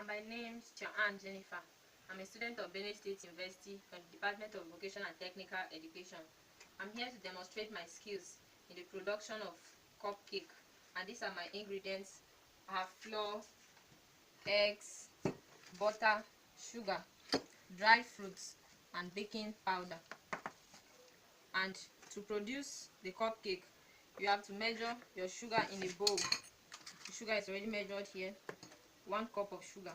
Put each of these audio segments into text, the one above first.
My name is Tyoaan Jennifer. I'm a student of Benue State University from the Department of Vocational and Technical Education. I'm here to demonstrate my skills in the production of cupcake, and these are my ingredients. I have flour, eggs, butter, sugar, dried fruits, and baking powder. And to produce the cupcake, you have to measure your sugar in a bowl. The sugar is already measured here. 1 cup of sugar.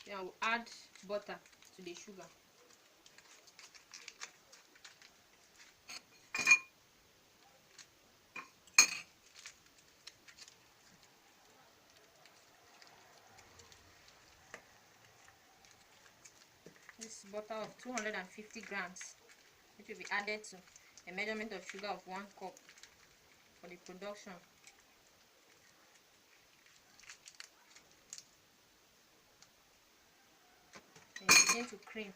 Then I will add butter to the sugar. This butter of 250 grams, which will be added to a measurement of sugar of 1 cup for the production. Then begin to cream.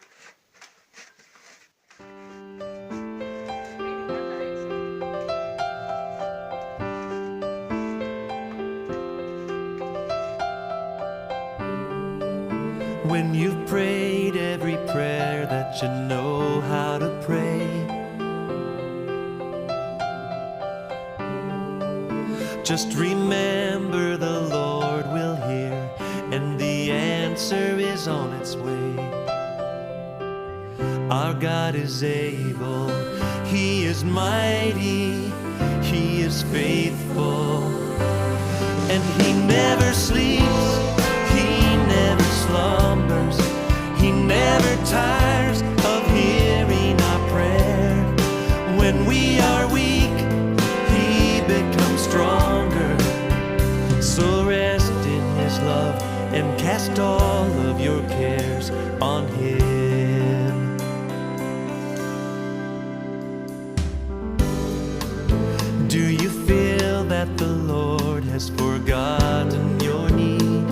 When you've prayed every prayer that you know how to pray, just remember the Lord will hear, and the answer is on its way. Our God is able, He is mighty, He is faithful, and He never sleeps, He never slumbers, He never tires of hearing our prayer. When we are weak, He becomes stronger. So rest in His love and cast all of your cares on Him. Do you feel that the Lord has forgotten your need?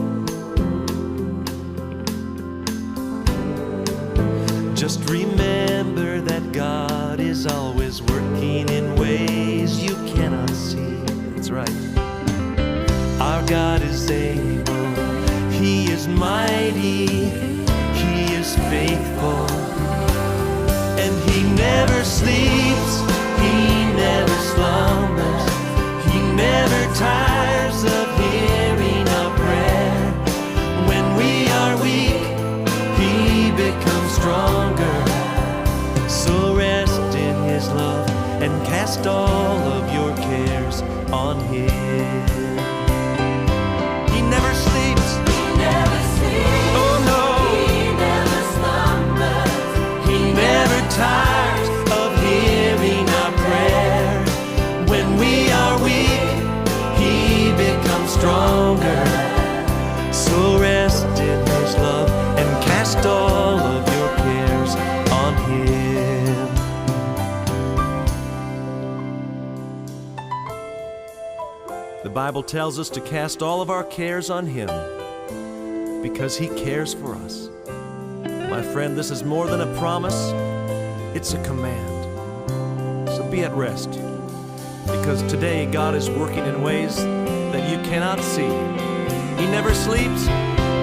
Just remember that God is always working in ways you cannot see. That's right. Our God is able, He is mighty, He is faithful, and He never sleeps, He never slumbers, He never tires of hearing our prayer. When we are weak, He becomes stronger. So rest in His love and cast all of your cares on Him. He never sleeps. He never sleeps. Oh no. He never slumbers. He never tires of hearing our prayer. When we are weak, He becomes stronger. So rest in His love and cast all of your cares on Him. The Bible tells us to cast all of our cares on Him because He cares for us. My friend, this is more than a promise, it's a command. So be at rest, because today God is working in ways that you cannot see. He never sleeps,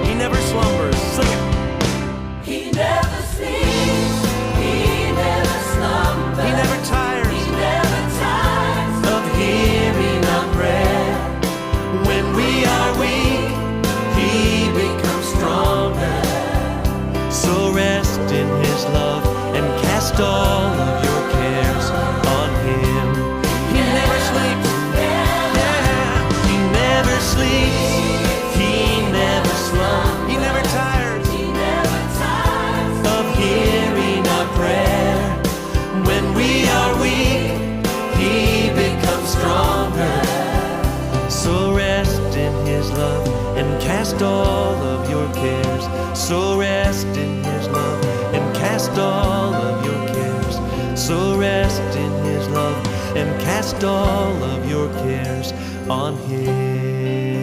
He never slumbers. Sing it. He never sleeps. He never slumbers. He never tires. He never tires of hearing our prayer. When we are weak, He becomes stronger. So rest in His love and cast all of your cares on Him. He never sleeps. Yeah. He never sleeps. He never slumbers. He never tires. He never tires of hearing our prayer. When we are weak, He becomes stronger. So rest in His love and cast all of your cares. So rest in His love and cast all of your cares. So rest in His love and cast all of your cares on Him.